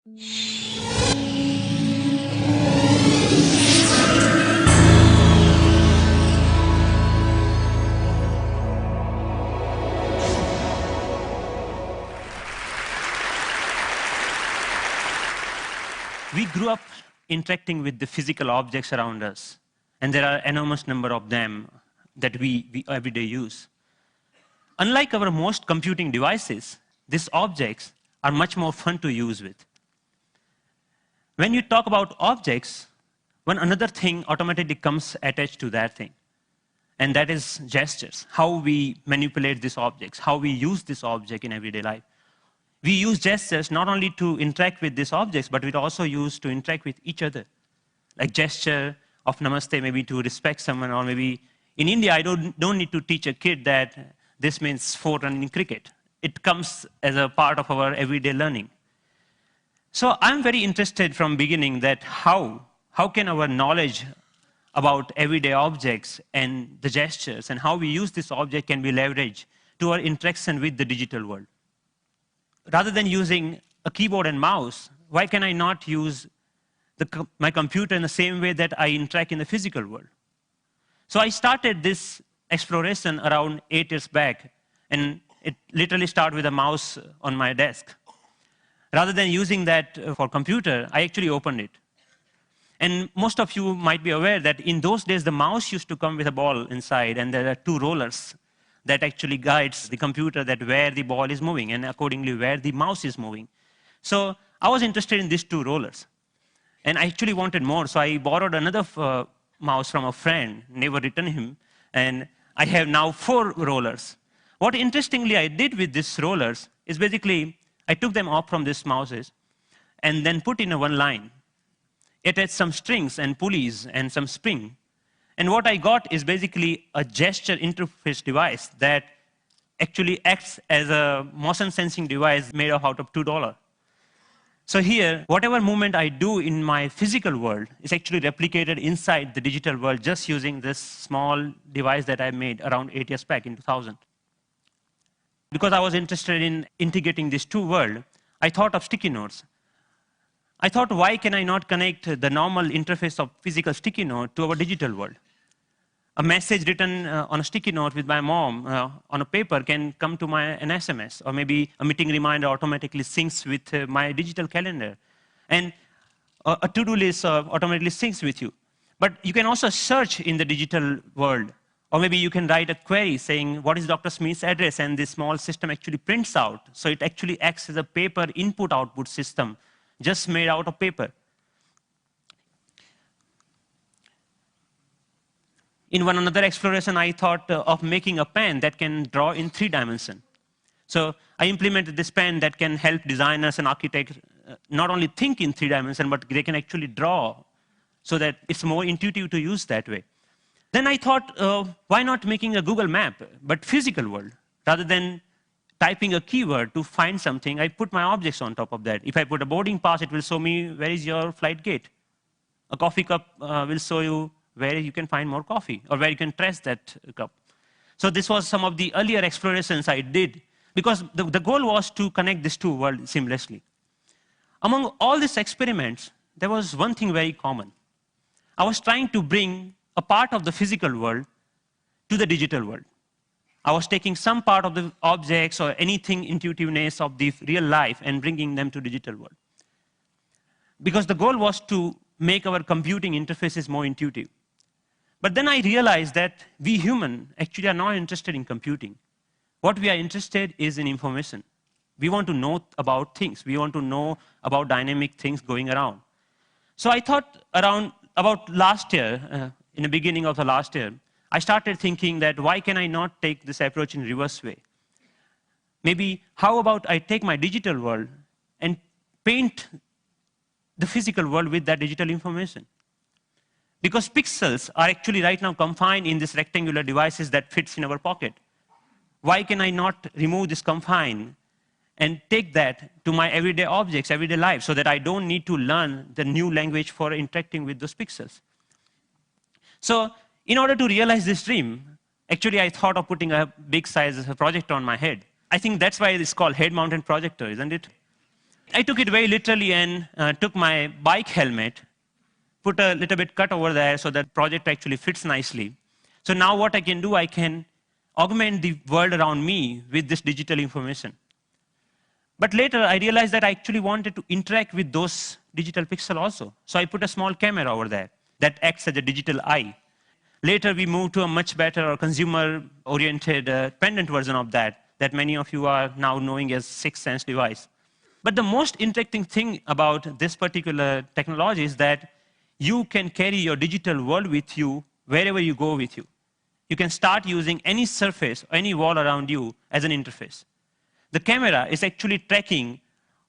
We grew up interacting with the physical objects around us, and there are enormous number of them that we every day use. Unlike our most computing devices, these objects are much more fun to use with. When you talk about objects, one another thing automatically comes attached to that thing, and that is gestures, how we manipulate these objects, how we use this object in everyday life. We use gestures not only to interact with these objects, but we also use to interact with each other. Like gesture of namaste, maybe to respect someone, or maybe in India, I don't need to teach a kid that this means 4 run in cricket. It comes as a part of our everyday learning. So I'm very interested from beginning that how can our knowledge about everyday objects and the gestures and how we use this object can be leveraged to our interaction with the digital world. Rather than using a keyboard and mouse, why can I not use my computer in the same way that I interact in the physical world? So I started this exploration around 8 years back, and it literally started with a mouse on my desk. Rather than using that for computer, I actually opened it. And most of you might be aware that in those days, the mouse used to come with a ball inside, and there are 2 rollers that actually guides the computer that where the ball is moving and accordingly where the mouse is moving. So I was interested in these 2 rollers. And I actually wanted more, so I borrowed another mouse from a friend, never returned him, and I have now 4 rollers. What interestingly I did with these rollers is basically I took them off from these mouses and then put in a one line. It had some strings and pulleys and some spring. And what I got is basically a gesture interface device that actually acts as a motion sensing device made out of $2. So here, whatever movement I do in my physical world is actually replicated inside the digital world just using this small device that I made around 8 years back in 2000. Because I was interested in integrating these 2 worlds, I thought of sticky notes. I thought, why can I not connect the normal interface of physical sticky note to our digital world? A message written on a sticky note with my mom on a paper can come to an SMS, or maybe a meeting reminder automatically syncs with my digital calendar. And a to-do list automatically syncs with you. But you can also search in the digital world, or maybe you can write a query saying, what is Dr. Smith's address? And this small system actually prints out. So it actually acts as a paper input-output system, just made out of paper. In one another exploration, I thought of making a pen that can draw in 3 dimensions. So I implemented this pen that can help designers and architects not only think in 3 dimensions, but they can actually draw so that it's more intuitive to use that way. Then I thought, why not making a Google map, but physical world? Rather than typing a keyword to find something, I put my objects on top of that. If I put a boarding pass, it will show me where is your flight gate. A coffee cup will show you where you can find more coffee, or where you can trace that cup. So this was some of the earlier explorations I did, because the goal was to connect these 2 worlds seamlessly. Among all these experiments, there was one thing very common. I was trying to bring a part of the physical world to the digital world. I was taking some part of the objects or anything intuitiveness of the real life and bringing them to digital world. Because the goal was to make our computing interfaces more intuitive. But then I realized that we humans actually are not interested in computing. What we are interested is in information. We want to know about things. We want to know about dynamic things going around. So I thought about last year, in the beginning of the last year, I started thinking that why can I not take this approach in reverse way? Maybe how about I take my digital world and paint the physical world with that digital information? Because pixels are actually right now confined in these rectangular devices that fits in our pocket. Why can I not remove this confine and take that to my everyday objects, everyday life, so that I don't need to learn the new language for interacting with those pixels? So in order to realize this dream, actually I thought of putting a big size projector on my head. I think that's why it's called head-mounted projector, isn't it? I took it very literally and took my bike helmet, put a little bit cut over there so that project actually fits nicely. So now what I can do, I can augment the world around me with this digital information. But later, I realized that I actually wanted to interact with those digital pixels also. So I put a small camera over there that acts as a digital eye. Later, we moved to a much better or consumer-oriented pendant version of that many of you are now knowing as Sixth Sense device. But the most interesting thing about this particular technology is that you can carry your digital world with you wherever you go with you. You can start using any surface, any wall around you as an interface. The camera is actually tracking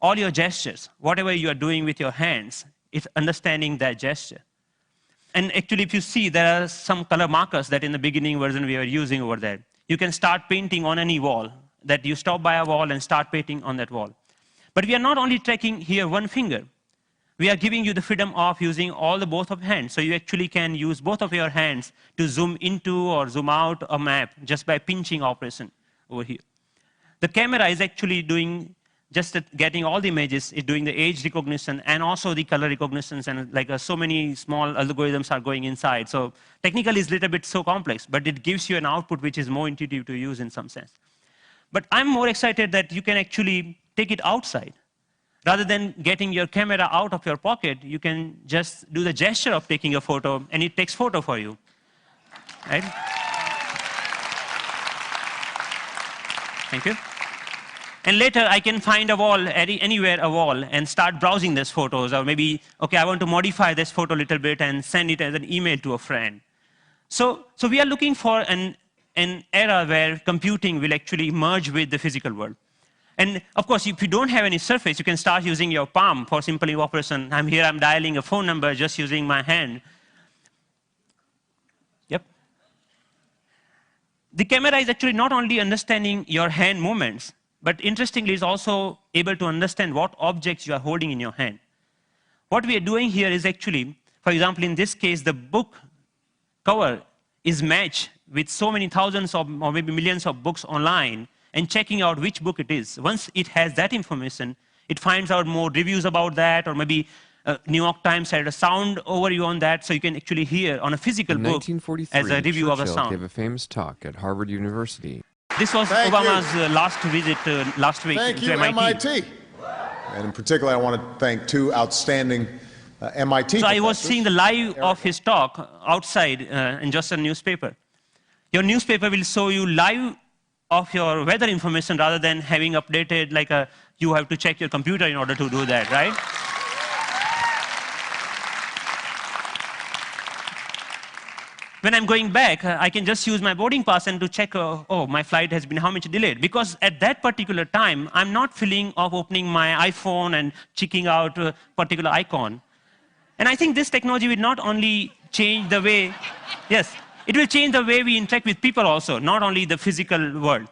all your gestures. Whatever you are doing with your hands, it's understanding that gesture. And actually, if you see, there are some color markers that in the beginning version we were using over there. You can start painting on any wall, that you stop by a wall and start painting on that wall. But we are not only tracking here one finger. We are giving you the freedom of using both of hands. So you actually can use both of your hands to zoom into or zoom out a map just by pinching operation over here. The camera is actually doing just getting all the images, it's doing the age recognition and also the color recognitions, and like so many small algorithms are going inside. So technically it's a little bit so complex, but it gives you an output which is more intuitive to use in some sense. But I'm more excited that you can actually take it outside. Rather than getting your camera out of your pocket, you can just do the gesture of taking a photo and it takes photo for you, right? Thank you. And later, I can find a wall, anywhere a wall, and start browsing these photos. Or maybe, OK, I want to modify this photo a little bit and send it as an email to a friend. So we are looking for an era where computing will actually merge with the physical world. And of course, if you don't have any surface, you can start using your palm for simple operation. I'm here, I'm dialing a phone number just using my hand. Yep. The camera is actually not only understanding your hand movements, but interestingly, it's also able to understand what objects you are holding in your hand. What we are doing here is actually, for example, in this case, the book cover is matched with so many thousands or maybe millions of books online and checking out which book it is. Once it has that information, it finds out more reviews about that, or maybe New York Times had a sound overview on that, so you can actually hear on a physical book as a review of a sound. Churchill gave a famous talk at Harvard University. This was Obama's last visit last week to MIT. And in particular, I want to thank two outstanding MIT So I was seeing the live of his talk outside in just a newspaper. Your newspaper will show you live of your weather information rather than having updated like you have to check your computer in order to do that, right? When I'm going back, I can just use my boarding pass and to check, oh, my flight has been how much delayed. Because at that particular time, I'm not feeling of opening my iPhone and checking out a particular icon. And I think this technology will not only change the way, yes, it will change the way we interact with people also, not only the physical world.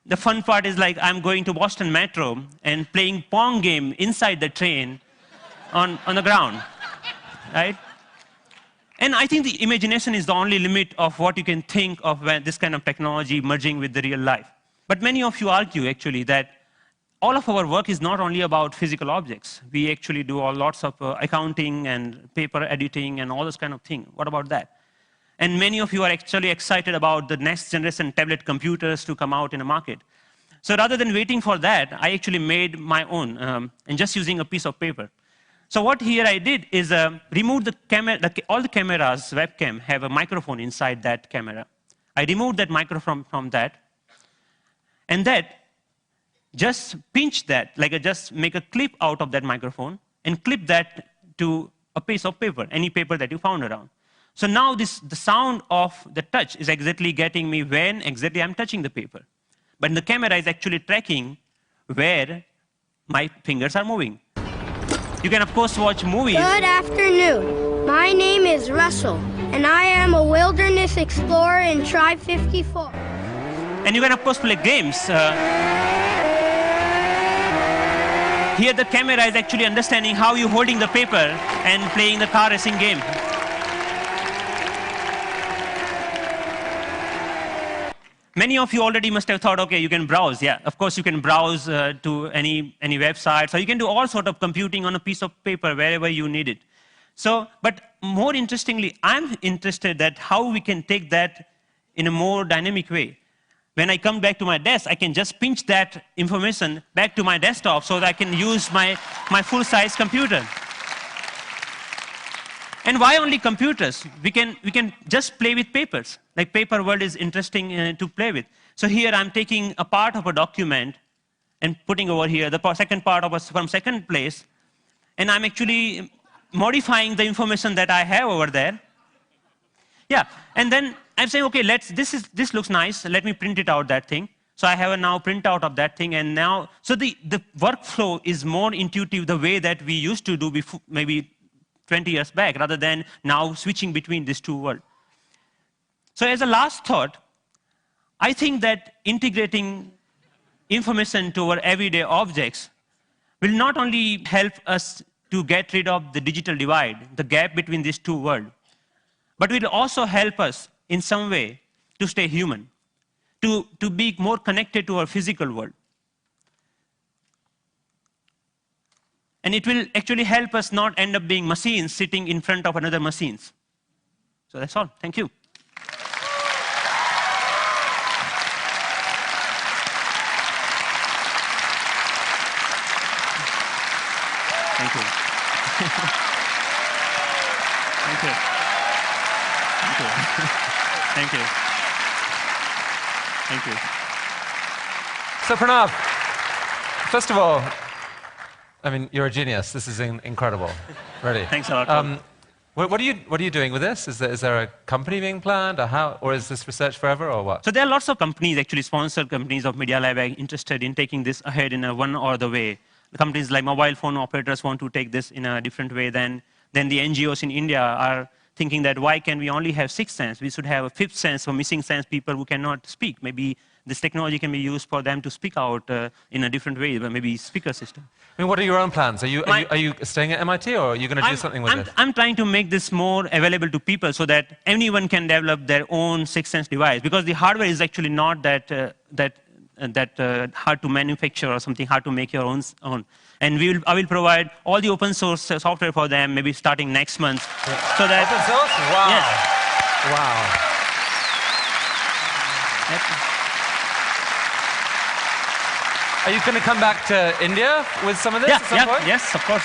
The fun part is like I'm going to Boston Metro and playing Pong game inside the train on the ground, right? And I think the imagination is the only limit of what you can think of when this kind of technology merging with the real life. But many of you argue, actually, that all of our work is not only about physical objects. We actually do lots of accounting and paper editing and all this kind of thing. What about that? And many of you are actually excited about the next generation tablet computers to come out in the market. So rather than waiting for that, I actually made my own, and just using a piece of paper. So what here I did is remove the camera. All the cameras, webcam, have a microphone inside that camera. I removed that microphone from that, and that just pinch that, like just make a clip out of that microphone and clip that to a piece of paper, any paper that you found around. So now the sound of the touch is exactly getting me when exactly I'm touching the paper. But the camera is actually tracking where my fingers are moving. You can, of course, watch movies. Good afternoon. My name is Russell, and I am a wilderness explorer in Tribe 54. And you can, of course, play games. Here, the camera is actually understanding how you're holding the paper and playing the car racing game. many of you already must have thought, okay, you can browse. Yeah, of course you can browse to any website. So you can do all sort of computing on a piece of paper wherever you need it. So, but more interestingly, I'm interested that how we can take that in a more dynamic way. When I come back to my desk, I can just pinch that information back to my desktop so that I can use my full-size computer. And why only computers? We can just play with papers. Like paper world is interesting to play with. So here I'm taking a part of a document and putting over here the second part of from second place, and I'm actually modifying the information that I have over there. Yeah, and then I'm saying, okay, this looks nice. Let me print it out, that thing. So I have a now printout of that thing, and now, so the workflow is more intuitive the way that we used to do before, maybe 20 years back, rather than now switching between these two worlds. So as a last thought, I think that integrating information to our everyday objects will not only help us to get rid of the digital divide, the gap between these two worlds, but will also help us in some way to stay human, to be more connected to our physical world. And it will actually help us not end up being machines sitting in front of another machines. So that's all. Thank you. Thank you. Thank you. Thank you. Thank you. Thank you. So Pranav, first of all, I mean, you're a genius. This is incredible. Really. Thanks a lot. What are you doing with this? Is there a company being planned, or is this research forever, or what? So there are lots of companies, actually sponsored companies of Media Lab, interested in taking this ahead in one or the way. The companies like mobile phone operators want to take this in a different way than the NGOs in India are thinking that why can we only have sixth sense? We should have a fifth sense for missing sense people who cannot speak. Maybe this technology can be used for them to speak out in a different way, maybe speaker system. I mean, what are your own plans? Are you staying at MIT, or are you going to do something with this? I'm trying to make this more available to people so that anyone can develop their own sixth sense device, because the hardware is actually not that hard to manufacture or something hard to make your own. And I will provide all the open source software for them, maybe starting next month. Yeah. So that, open source? Wow. Yes. Wow. Yep. Are you going to come back to India with some of this at some point? Yes, of course.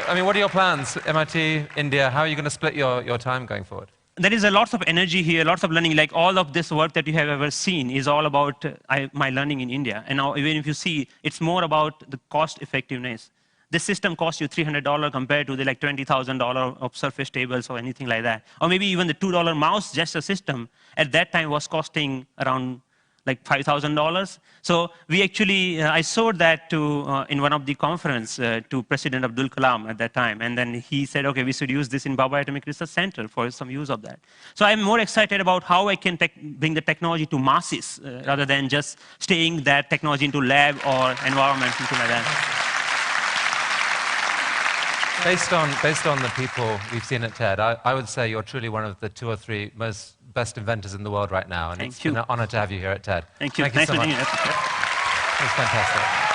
I mean, what are your plans? MIT, India, how are you going to split your time going forward? There is a lots of energy here, lots of learning. Like all of this work that you have ever seen is all about my learning in India. And now, even if you see, it's more about the cost effectiveness. This system costs you $300 compared to the like $20,000 of Surface tables or anything like that. Or maybe even the $2 mouse gesture system at that time was costing around like $5,000. So we actually, I showed that to, in one of the conference to President Abdul Kalam at that time. And then he said, okay, we should use this in Bhabha Atomic Research Center for some use of that. So I'm more excited about how I can bring the technology to masses rather than just staying that technology into lab or environment, something like that. Based on the people we've seen at TED, I would say you're truly one of the 2 or 3 best inventors in the world right now. And it's been an honor to have you here at TED. Thank you. Thank you so much. Nice meeting you. It's fantastic.